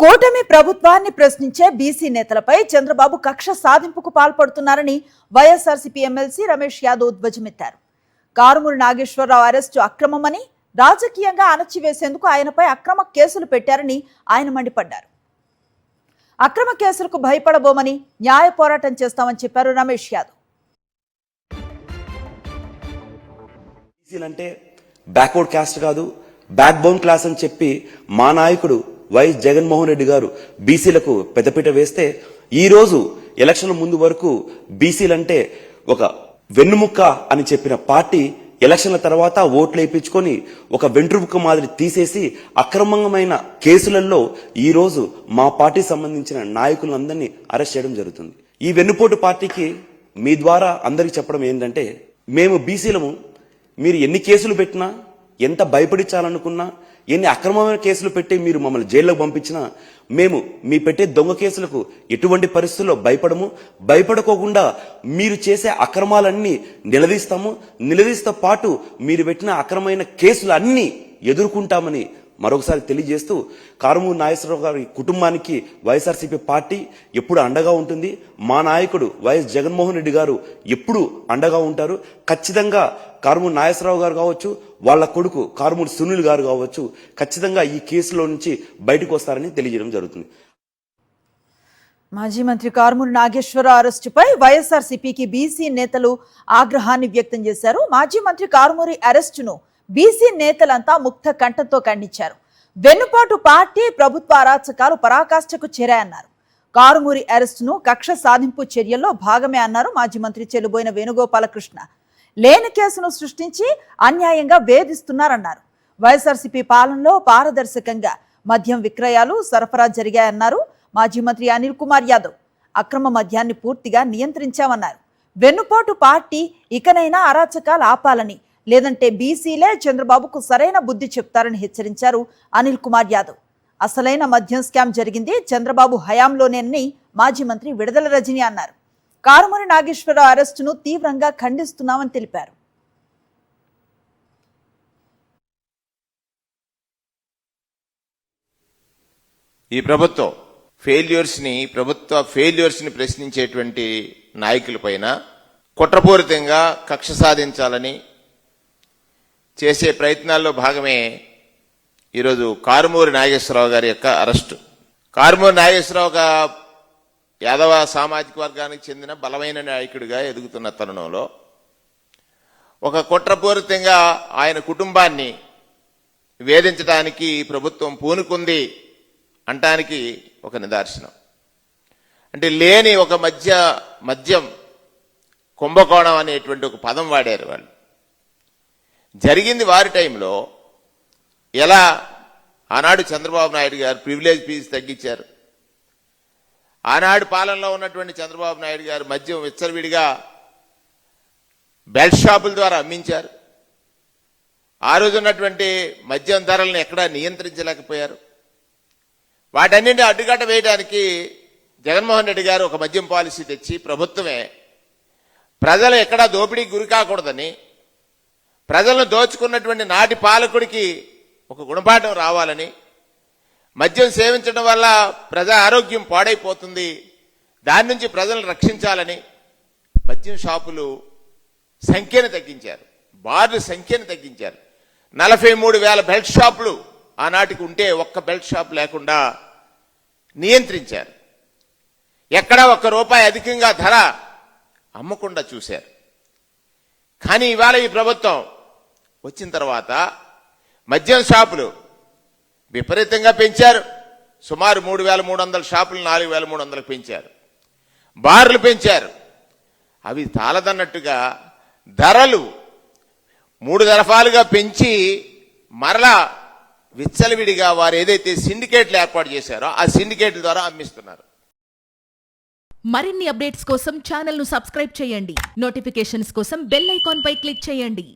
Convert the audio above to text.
కూటమి ప్రభుత్వాన్ని ప్రశ్నించే బీసీ నేతలపై చంద్రబాబు కక్ష సాధింపుకు పాల్పడుతున్నారని వైఎస్ఆర్సీపీ ఎమ్మెల్సీ రమేష్ యాదవ్ ధ్వజమెత్తారు. కారుమూరి నాగేశ్వరరావు అరెస్టు అక్రమమని, రాజకీయంగా అణచివేసేందుకు ఆయనపై అక్రమ కేసులు పెట్టారని ఆయన మండిపడ్డారు. అక్రమ కేసులకు భయపడబోమని, న్యాయ పోరాటం చేస్తామని చెప్పారు రమేష్ యాదవ్. బీసీలంటే బ్యాక్వర్డ్ క్యాస్ట్ కాదు, బ్యాక్ బోన్ క్లాస్ అని చెప్పి మా నాయకుడు వైఎస్ జగన్మోహన్ రెడ్డి గారు బీసీలకు పెద్దపీట వేస్తే, ఈ రోజు ఎలక్షన్ల ముందు వరకు బీసీలంటే ఒక వెన్నుముక్క అని చెప్పిన పార్టీ ఎలక్షన్ల తర్వాత ఓట్లు వేయించుకొని ఒక వెంట్రుముక్క మాదిరి తీసేసి అక్రమమైన కేసులలో ఈ రోజు మా పార్టీకి సంబంధించిన నాయకులందరినీ అరెస్ట్ చేయడం జరుగుతుంది. ఈ వెన్నుపోటు పార్టీకి మీ ద్వారా అందరికి చెప్పడం ఏంటంటే, మేము బీసీలము, మీరు ఎన్ని కేసులు పెట్టినా, ఎంత భయపడించాలనుకున్నా, ఎన్ని అక్రమమైన కేసులు పెట్టి మీరు మమ్మల్ని జైల్లోకి పంపించినా మేము మీ పెట్టే దొంగ కేసులకు ఎటువంటి పరిస్థితుల్లో భయపడకోకుండా మీరు చేసే అక్రమాలన్నీ నిలదీస్తో పాటు మీరు పెట్టిన అక్రమమైన కేసులు అన్నీ ఎదుర్కొంటామని మరొకసారి తెలియజేస్తూ, కారుమూరి నాగేశ్వరరావు గారి కుటుంబానికి వైఎస్ఆర్సీపీ పార్టీ ఎప్పుడు అండగా ఉంటుంది. మా నాయకుడు వైఎస్ జగన్మోహన్ రెడ్డి గారు ఎప్పుడు అండగా ఉంటారు. ఖచ్చితంగా కారుమూరి నాగేశ్వరరావు గారు కావచ్చు, వాళ్ళ కొడుకు కారుమూరి సునీల్ గారు కావచ్చు, ఖచ్చితంగా ఈ కేసులో నుంచి బయటకు వస్తారని తెలియజేయడం జరుగుతుంది. మాజీ మంత్రి కారుమూరి నాగేశ్వరరావు అరెస్టుపై వైఎస్ఆర్సీపీకి బీసీ నేతలు ఆగ్రహాన్ని వ్యక్తం చేశారు. మాజీ మంత్రి కారుమూరి అరెస్టును బీసీ నేతలంతా ముక్త కంఠంతో ఖండించారు. వెన్నుపాటు పార్టీ ప్రభుత్వ అరాచకాలు పరాకాష్ఠకు చేరాయన్నారు. కారుమూరి అరెస్టును కక్ష సాధింపు చర్యల్లో భాగమే అన్నారు మాజీ మంత్రి చెలుబోయిన వేణుగోపాలకృష్ణ. లేని కేసును సృష్టించి అన్యాయంగా వేధిస్తున్నారన్నారు. వైఎస్ఆర్సీపీ పాలనలో పారదర్శకంగా మద్యం విక్రయాలు, సరఫరా జరిగాయన్నారు మాజీ మంత్రి అనిల్ కుమార్ యాదవ్. అక్రమ మద్యాన్ని పూర్తిగా నియంత్రించామన్నారు. వెన్నుపాటు పార్టీ ఇకనైనా అరాచకాలు ఆపాలని, లేదంటే బీసీలే చంద్రబాబుకు సరైన బుద్ధి చెప్తారని హెచ్చరించారు అనిల్ కుమార్ యాదవ్. అసలైన మద్యం స్కామ్ జరిగింది చంద్రబాబు హయాంలోనేనని మాజీ మంత్రి విడుదల రజని అన్నారు. కారుమూరి నాగేశ్వరరావు అరెస్టును తీవ్రంగా ఖండిస్తున్నామని తెలిపారు. ఈ ప్రభుత్వ ఫెయిల్యూర్స్ ని ప్రశ్నించేటువంటి నాయకులపైన కుట్రపూరితంగా కక్ష సాధించాలని చేసే ప్రయత్నాల్లో భాగమే ఈరోజు కారుమూరి నాగేశ్వరరావు గారి యొక్క అరెస్టు. కారుమూరి నాగేశ్వరరావు యాదవ సామాజిక వర్గానికి చెందిన బలమైన నాయకుడిగా ఎదుగుతున్న తరుణంలో ఒక కుట్రపూరితంగా ఆయన కుటుంబాన్ని వేధించడానికి ప్రభుత్వం పూనుకుంది అంటానికి ఒక నిదర్శనం. అంటే లేని ఒక మద్యం కుంభకోణం అనేటువంటి ఒక పదం వాడారు వాళ్ళు. జరిగింది వారి టైంలో. ఎలా ఆనాడు చంద్రబాబు నాయుడు గారు ప్రివిలేజ్ ఫీజు తగ్గించారు. ఆనాడు పాలనలో ఉన్నటువంటి చంద్రబాబు నాయుడు గారు మద్యం విచ్చలవిడిగా బెల్ట్ షాపుల ద్వారా అమ్మించారు. ఆ రోజు ఉన్నటువంటి మద్యం ధరలను ఎక్కడా నియంత్రించలేకపోయారు. వాటన్నింటినీ అడ్డుకట్ట వేయడానికి జగన్మోహన్ రెడ్డి గారు ఒక మద్యం పాలసీ తెచ్చి ప్రభుత్వమే ప్రజలు ఎక్కడా దోపిడీకి గురి కాకూడదని, ప్రజలను దోచుకున్నటువంటి నాటి పాలకుడికి ఒక గుణపాఠం రావాలని, మద్యం సేవించడం వల్ల ప్రజా ఆరోగ్యం పాడైపోతుంది, దాని నుంచి ప్రజలను రక్షించాలని మద్యం షాపులు సంఖ్యను తగ్గించారు, బార్ల సంఖ్యను తగ్గించారు. 43,000 బెల్ట్ షాపులు ఆనాటికి ఉంటే ఒక్క బెల్ట్ షాప్ లేకుండా నియంత్రించారు. ఎక్కడా ₹1 అధికంగా ధర అమ్మకుండా చూశారు. కానీ ఇవాళ ఈ ప్రభుత్వం వచ్చిన తర్వాత మద్యం షాపులు విపరీతంగా పెంచారు. సుమారు 3,300 షాపులు 4,300 పెంచారు. బార్లు పెంచారు. అవి తాళదన్నట్టుగా ధరలు 3 దఫాలుగా పెంచి మరలా విచ్చలవిడిగా వారు ఏదైతే సిండికేట్లు ఏర్పాటు చేశారో ఆ సిండికేట్ల ద్వారా అమ్మిస్తున్నారు. మరిన్ని అప్డేట్స్ కోసం ఛానల్ ను సబ్స్క్రైబ్ చేయండి. నోటిఫికేషన్స్ కోసం బెల్ ఐకాన్ పై క్లిక్ చేయండి.